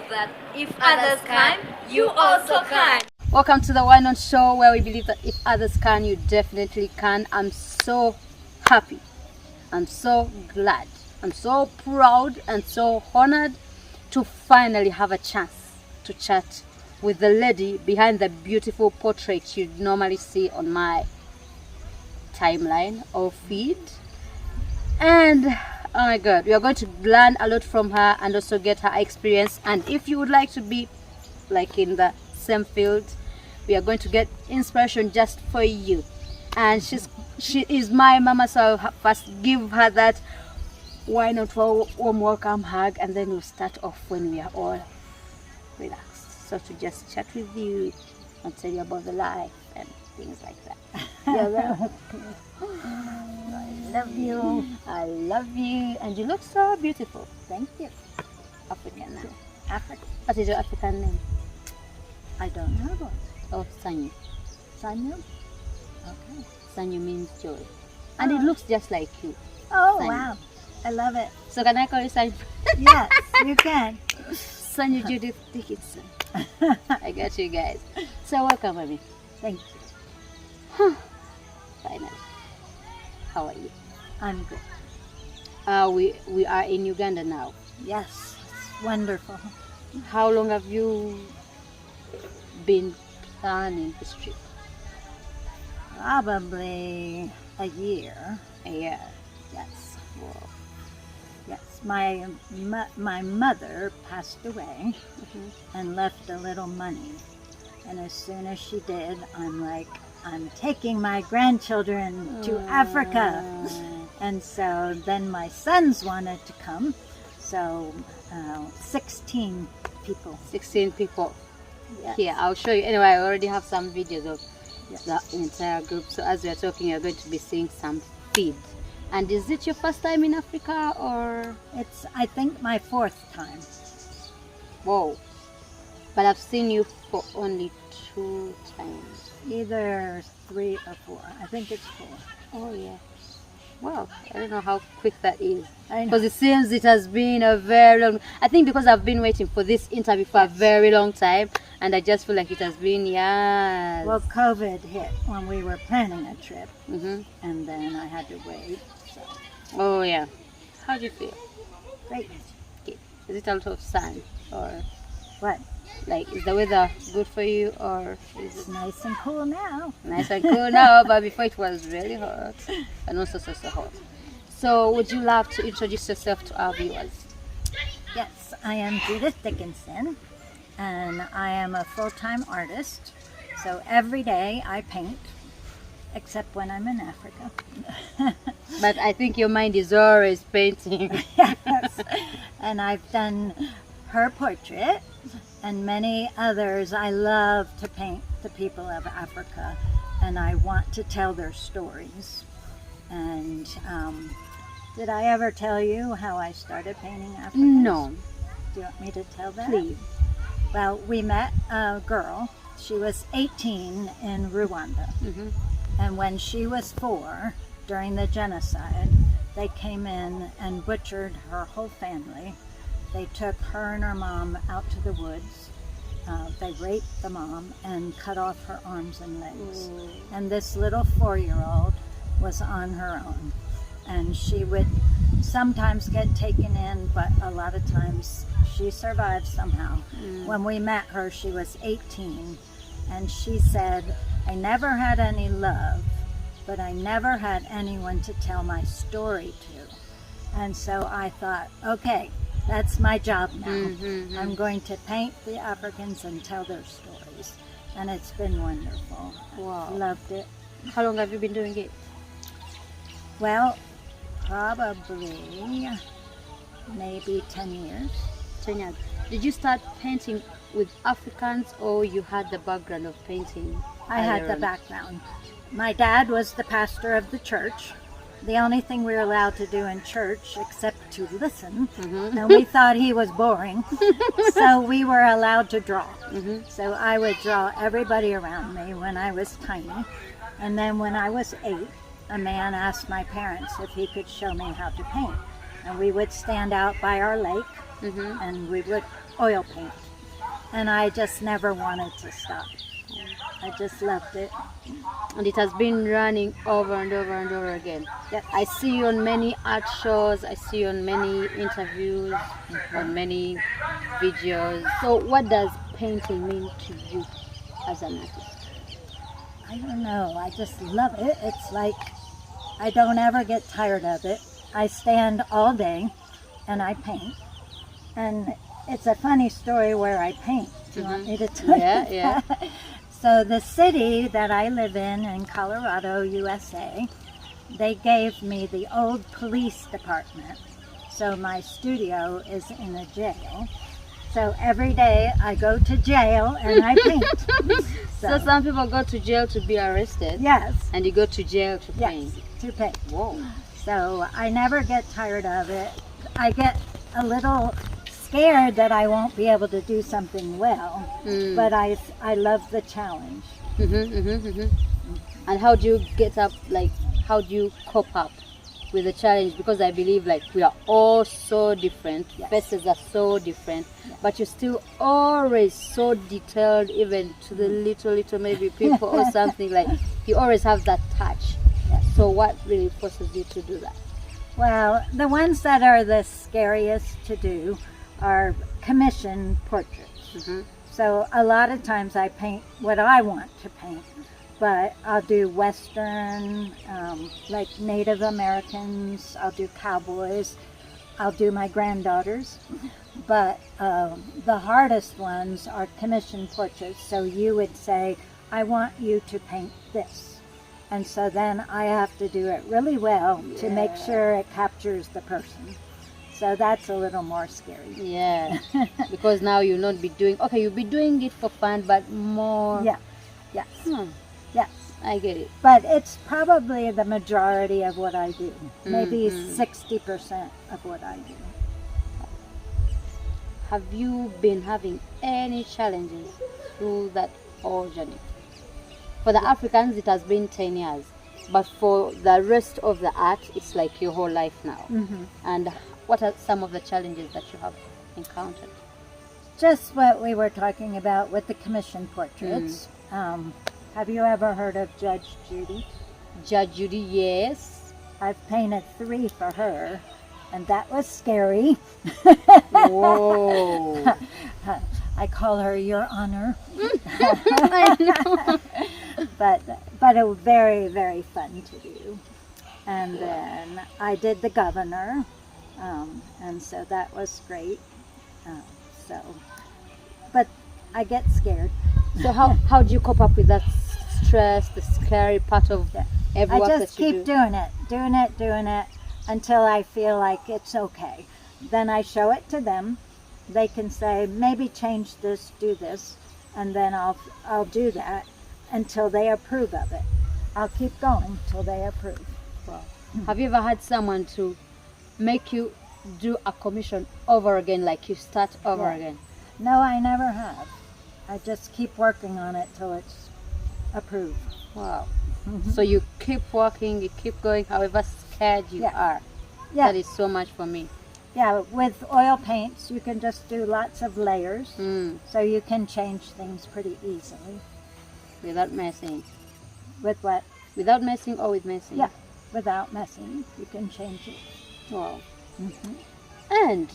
believe that if others can, you also can. Welcome to the Why Not Show, where we believe that if others can, you definitely can. I'm so happy. I'm so glad. I'm so proud and so honored to finally have a chance to chat with the lady behind the beautiful portrait you normally see on my timeline or feed. And oh my god, we are going to learn a lot from her and also get her experience. And if you would like to be like in the same field, we are going to get inspiration just for you. And she is my mama, so I'll first give her that why not warm welcome hug, and then we'll start off when we are all relaxed. So to just chat with you and tell you about the life and things like that. You're welcome. I love you. I love you. And you look so beautiful. Thank you. African name. African. What is your African name? I don't know. Oh, Sanyu. Sanyu? Okay. Sanyu means joy. And it looks just like you. Oh, Sanyu. wow. I love it. So can I call you Sanyu? Yes, you can. Sanyu Judith Dickinson. I got you guys. So welcome, mommy. Thank you. Finally. How are you? I'm good. We are in Uganda now. Yes, it's wonderful. How long have you been planning this trip? Probably a year. A year. Yes. Wow. Yes. My mother passed away and left a little money. And as soon as she did, I'm like, I'm taking my grandchildren to Africa. And so then my sons wanted to come. So 16 people. 16 people. Yes. Here, I'll show you. Anyway, I already have some videos of the entire group. So as we are talking, you're going to be seeing some feed. And is it your first time in Africa, or? It's, I think, my 4th time. Whoa. But I've seen you for only 2 times. Either 3 or 4. I think it's 4. Oh yeah. Wow, I don't know how quick that is. I know. Because it seems it has been a very long... I think because I've been waiting for this interview for a very long time, and I just feel like it has been years. Well, COVID hit when we were planning a trip, Mm-hmm. and then I had to wait. So Oh yeah. How do you feel? great. Okay. Is it a lot of sun, or What? like is the weather good for you, or is It's it nice and cool now. nice and cool now? But before it was really hot, and also so hot. So would you love to introduce yourself to our viewers? Yes, I am Judith Dickinson, and I am a full-time artist. So every day I paint, except when I'm in Africa. But I think your mind is always painting. Yes, and I've done her portrait and many others. I love to paint the people of Africa, and I want to tell their stories. And did I ever tell you how I started painting Africans? No. Do you want me to tell that? Please. Well, we met a girl. She was 18 in Rwanda. Mm-hmm. And when she was 4, during the genocide, they came in and butchered her whole family. They took her and her mom out to the woods. They raped the mom and cut off her arms and legs. And this little 4-year-old was on her own. And she would sometimes get taken in, but a lot of times she survived somehow. When we met her, she was 18. And she said, I never had any love, but I never had anyone to tell my story to. And so I thought, okay, that's my job now. I'm going to paint the Africans and tell their stories. And it's been wonderful. Wow. Loved it. How long have you been doing it? Well, probably maybe 10 years. 10 years. Did you start painting with Africans, or you had the background of painting? I had the background. My dad was the pastor of the church. The only thing we were allowed to do in church, except to listen, and we thought he was boring, so we were allowed to draw. So I would draw everybody around me when I was tiny, and then when I was 8, a man asked my parents if he could show me how to paint, and we would stand out by our lake, and we would oil paint. And I just never wanted to stop. I just loved it. And it has been running over and over and over again. Yep. I see you on many art shows, I see you on many interviews, on many videos. So what does painting mean to you as an artist? I don't know. I just love it. It's like I don't ever get tired of it. I stand all day and I paint. And it's a funny story where I paint. Do you want me to tell you? Yeah. So the city that I live in Colorado, USA, they gave me the old police department. So my studio is in a jail. So every day I go to jail and I paint. So some people go to jail to be arrested. Yes. And you go to jail to Yes, paint. to paint. Whoa. So I never get tired of it. I get a little scared that I won't be able to do something well, but I love the challenge. And how do you get up, like, how do you cope up with the challenge? Because I believe, like, we are all so different, Yes. faces are so different, Yes. but you're still always so detailed, even to the little maybe people or something, like, you always have that touch. Yes. So what really forces you to do that? Well, the ones that are the scariest to do are commission portraits. So a lot of times I paint what I want to paint, but I'll do Western, like Native Americans, I'll do cowboys, I'll do my granddaughters, but the hardest ones are commission portraits. So you would say, I want you to paint this. And so then I have to do it really well to make sure it captures the person. So that's a little more scary. Yeah, because now you'll not be doing, okay, you'll be doing it for fun, but more. Yeah, yes, yes. I get it. But it's probably the majority of what I do. Maybe 60% of what I do. Have you been having any challenges through that whole journey? For the Africans, it has been 10 years. But for the rest of the art, it's like your whole life now. And what are some of the challenges that you have encountered? Just what we were talking about with the commission portraits. Have you ever heard of Judge Judy? Judge Judy, yes. I've painted 3 for her, and that was scary. Whoa. I call her Your Honor. I know. But it was very, very fun to do. And then I did the governor, and so that was great. But I get scared. So how do you cope up with that stress, the scary part of every work I that just you keep doing it until I feel like it's okay. Then I show it to them. They can say, maybe change this, do this, and then I'll do that until they approve of it. I'll keep going till they approve. Wow. Have you ever had someone to make you do a commission over again, like you start over again? No, I never have. I just keep working on it till it's approved. Wow. So you keep working, you keep going, however scared you are. Yeah. That is so much for me. Yeah, with oil paints, you can just do lots of layers, so you can change things pretty easily. Without messing. With what? Without messing or with messing? Yeah, without messing, you can change it. Wow. And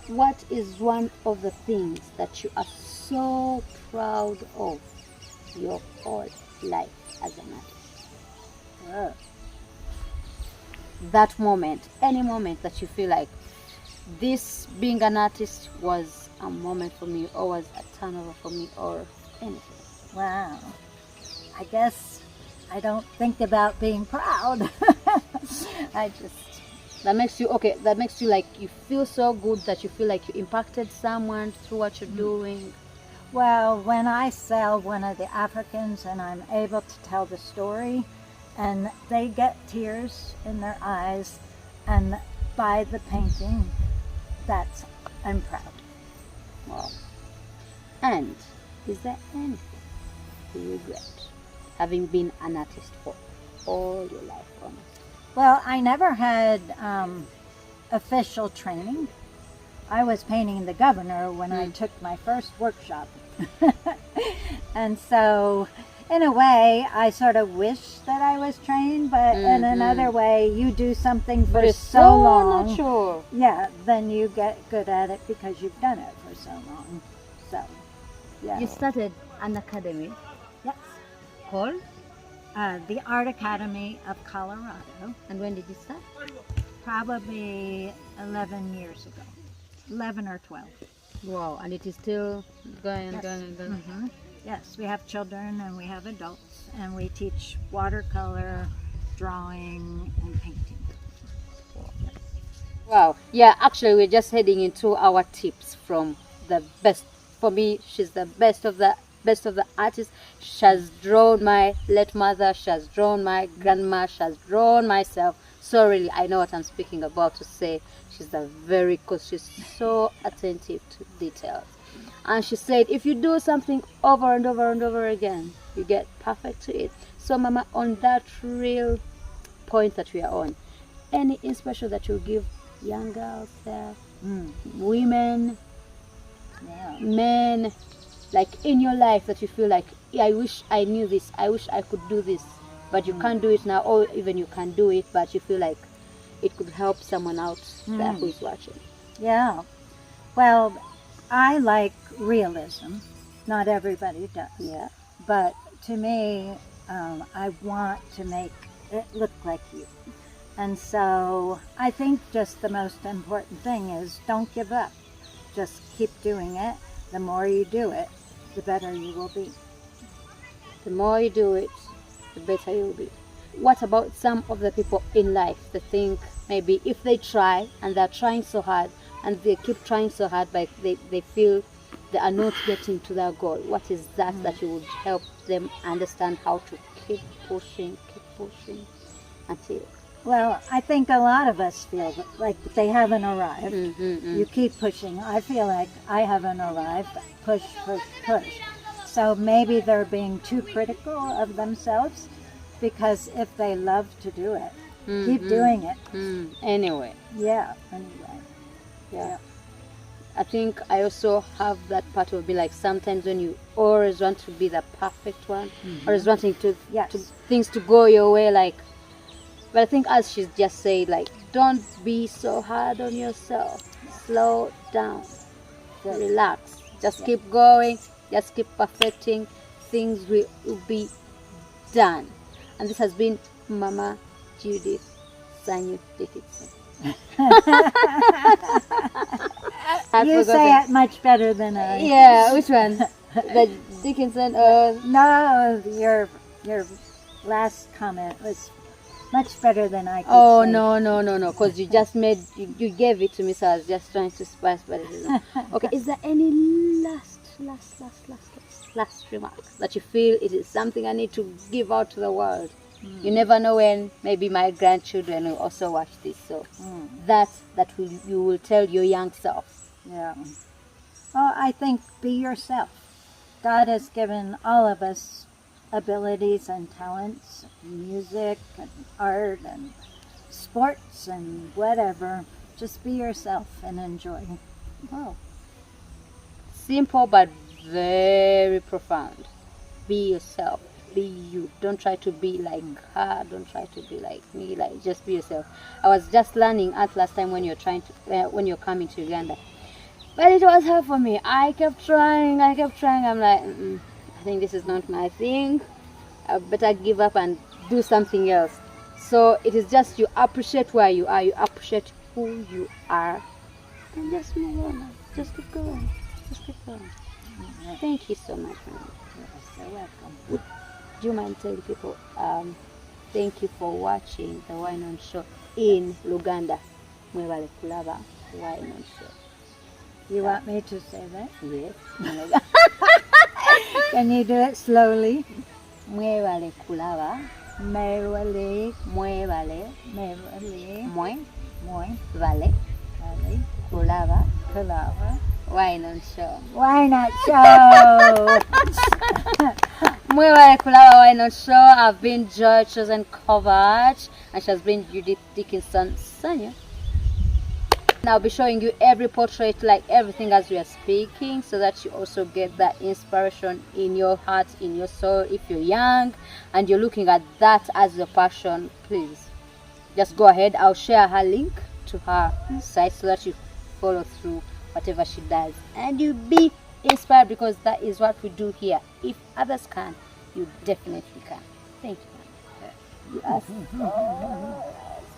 what is one of the things that you are so proud of your whole life as an artist? That moment, any moment that you feel like this being an artist was a moment for me, or was a turnover for me, or anything? Wow. I guess I don't think about being proud. That makes you like, you feel so good that you feel like you impacted someone through what you're doing. Well, when I sell one of the Africans and I'm able to tell the story, and they get tears in their eyes and buy the painting, I'm proud. Wow. And is there anything you regret having been an artist for all your life? Well, I never had official training. I was painting the governor when I took my first workshop. And so, in a way, I sort of wish that I was trained, but in another way, you do something for so long. Natural. Yeah, then you get good at it because you've done it for so long. So, yeah. You started an academy Yes. called, The Art Academy of Colorado, and when did you start? probably 11 years ago. 11 or 12. Wow, and it is still going and Yes. going and going. hmm Yes, we have children and we have adults, and we teach watercolor, drawing, and painting. Wow. Yeah, actually, we're just heading into our tips from the best. For me, she's the best of the artists. She has drawn my late mother. She has drawn my grandma. She has drawn myself. So really, I know what I'm speaking about to say. She's a very, because she's so attentive to details. And she said, if you do something over and over and over again, you get perfect to it. So, Mama, on that real point that we are on, any inspiration that you give young girls there, women, Yeah. men, like in your life that you feel like, yeah, I wish I knew this, I wish I could do this, but you can't do it now, or even you can do it, but you feel like it could help someone out there who is watching. Yeah. Well, I like realism. Not everybody does. Yeah. But to me, I want to make it look like you. And so I think just the most important thing is don't give up. Just keep doing it. The more you do it, the better you will be. The more you do it, the better you will be. What about some of the people in life that think maybe if they try and they're trying so hard and they keep trying so hard, but they feel they are not getting to their goal? What is that that you would help them understand how to keep pushing until? Well, I think a lot of us feel like they haven't arrived. You keep pushing. I feel like I haven't arrived. Push, push, push. So maybe they're being too critical of themselves, because if they love to do it, keep doing it. Anyway. Yeah, anyway. Yeah. I think I also have that part of me, like sometimes when you always want to be the perfect one, always wanting to things to go your way, like. But I think, as she's just said, like, don't be so hard on yourself. Slow down. Relax. Just keep going. Just keep perfecting. Things will be done. And this has been Mama Judith Dickinson. You say it much better than I. Yeah, which one? The Dickinson? No, your last comment was much better than I could Oh, say. no, because you just you gave it to me, so I was just trying to spice, but it isn't. Okay, is there any last remark that you feel it is something I need to give out to the world? You never know when maybe my grandchildren will also watch this, so you will tell your young self. Yeah. Well, I think be yourself. God has given all of us abilities and talents, music and art and sports and whatever. Just be yourself and enjoy. Wow. Simple but very profound. Be yourself. Be you. Don't try to be like her. Don't try to be like me. Like, just be yourself. I was just learning at last time when you're when you're coming to Uganda, but it was hard for me. I kept trying. I'm like, I think this is not my thing. I better give up and do something else. So it is just, you appreciate where you are. You appreciate who you are, and just move on. Just keep going. Thank you so much, man. You're so welcome. Do you mind telling people, thank you for watching the Wine On Show in Luganda? Mwebale kulaba Wine On Show. You want me to say that? Yes. Can you do it slowly? Mwebale kulaba. Mwebale Vale kulaba kulaba Wine On Show. Why not show? Mwebale kulaba Wine On Show. I've been Joy Chosen Kovac, and she has been Judith Dickinson. Sanya. I'll be showing you every portrait, like everything as we are speaking, so that you also get that inspiration in your heart, in your soul. If you're young and you're looking at that as your passion, please just go ahead. I'll share her link to her site so that you follow through whatever she does and you be inspired, because that is what we do here. If others can, you definitely can. Thank you. Yes.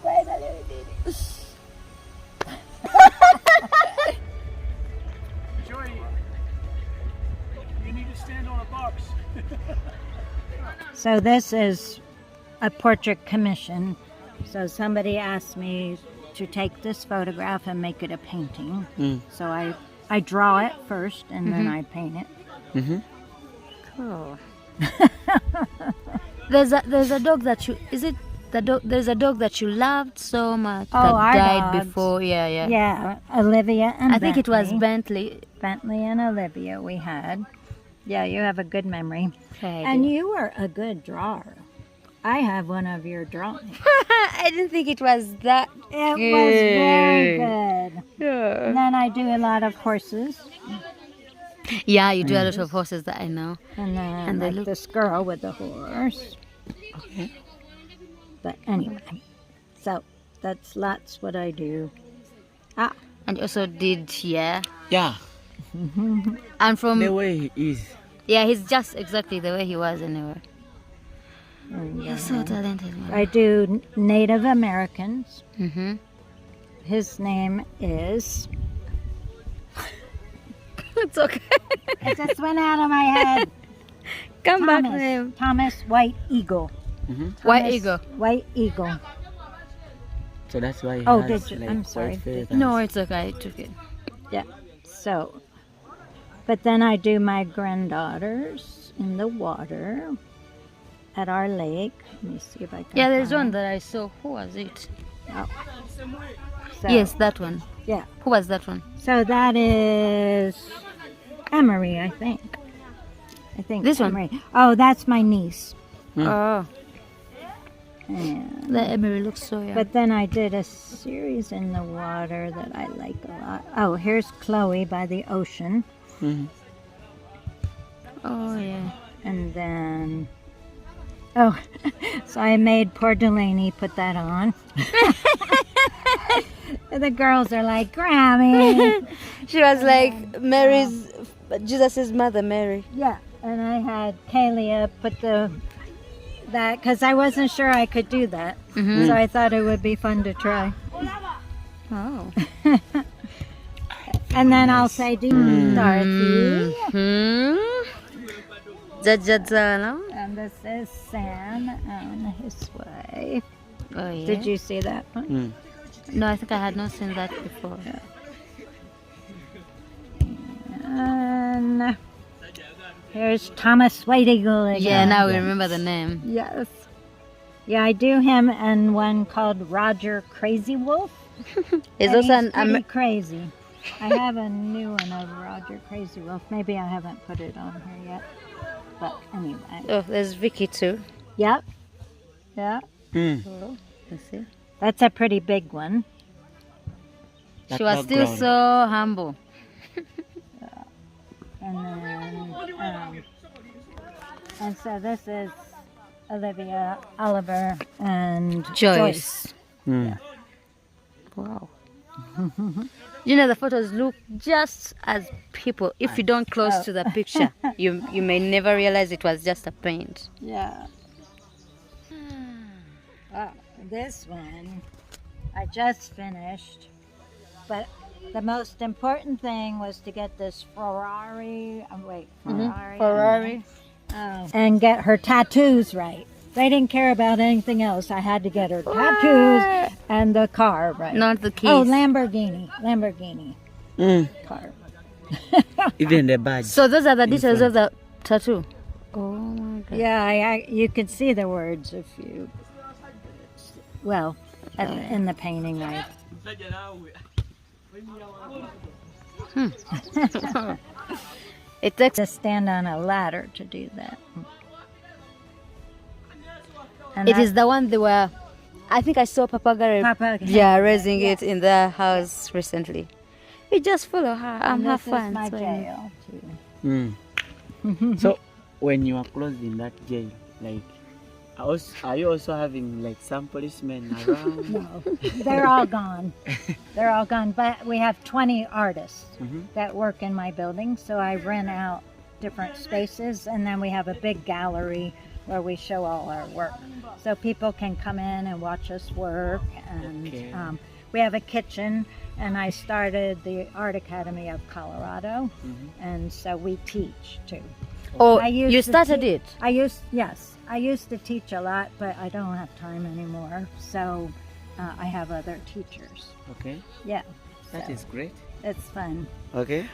Finally we did it. Joy, you need to stand on a box. So this is a portrait commission. So somebody asked me to take this photograph and make it a painting. So I draw it first and then I paint it. Cool. There's a dog that you, is it the dog? There's a dog that you loved so much that our died dogs. before. Yeah. Yeah, Olivia and I think it was Bentley. Bentley. Bentley and Olivia we had. Yeah, you have a good memory. Okay, And you were a good drawer. I have one of your drawings. I didn't think it was that. It was very good. Yeah. And then I do a lot of horses. Yeah, you do a lot of horses that I know. And then And they like look- this girl with the horse. Okay. But anyway, so that's lots what I do. And you also did, yeah. Yeah, And from, the way he is. yeah, he's just exactly the way he was anyway. And, You're so talented, man. I do Native Americans. Mm-hmm. His name is... It's okay. It just went out of my head. Come back Thomas. to him. Thomas White Eagle. White Thomas Eagle. White Eagle. So that's why he Oh, has did you? like I'm white sorry. feathers. No, it's okay. I took it. Yeah. So, but then I do my granddaughters in the water at our lake. Let me see if I can. Yeah, there's find- one that I saw. Who was it? So, Yes, that one. Yeah. Who was that one? So that is Emery, I think. This one? Emery. Oh, that's my niece. Oh, And, the Emery looks so young. but then I did a series in the water that I like a lot. Oh, here's Chloe by the ocean. Oh, yeah. And then, oh, so I made poor Delaney put that on. The girls are like, Grammy. She was like Mary's, Jesus' mother, Mary. Yeah, and I had Kalia put that, because I wasn't sure I could do that. So I thought it would be fun to try. Oh. And then I'll say, Dorothy. Jajadzana. And this is Sam and his wife. Oh, yeah. Did you see that one? No, I think I had not seen that before. And here's Thomas White Eagle again. Yeah, now we remember the name. Yes. Yeah, I do him and one called Roger Crazy Wolf. It's And also he's an pretty crazy. I have a new one of Roger Crazy Wolf. Maybe I haven't put it on here yet. But anyway. Oh, there's Vicky too. Yep. Yeah. Oh, let's see. That's a pretty big one. She was still background. so humble. And then, and so this is Olivia, Oliver, and Joyce. Wow. You know, the photos look just as people. If you don't close to the picture, you may never realize it was just a paint. Yeah. This one I just finished, but the most important thing was to get this Ferrari. Ferrari. And get her tattoos right. They didn't care about anything else. I had to get her tattoos and the car right. Not the keys. Oh, Lamborghini car. Even the badge. So those are the details of the tattoo. Oh my god. Yeah, you could see the words if you. Well, in the painting, right? It takes. To stand on a ladder to do that. And It is the one they were I think I saw Papa Garrett, Papa raising yes. it in their house recently. We just follow her and And have this fun. is my So, jail too. So when you are closed in that jail, like, are you also having like some policemen around? No, they're all gone. They're all gone. But we have 20 artists Mhm. that work in my building, so I rent out different spaces, and then we have a big gallery where we show all our work. So people can come in and watch us work, and Okay. we have a kitchen, and I started the Art Academy of Colorado, and so we teach too. Oh, I used you to started te- it? I used to teach a lot, but I don't have time anymore, so I have other teachers. Okay, Yeah, that so is great. it's fun. Okay.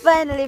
Finally.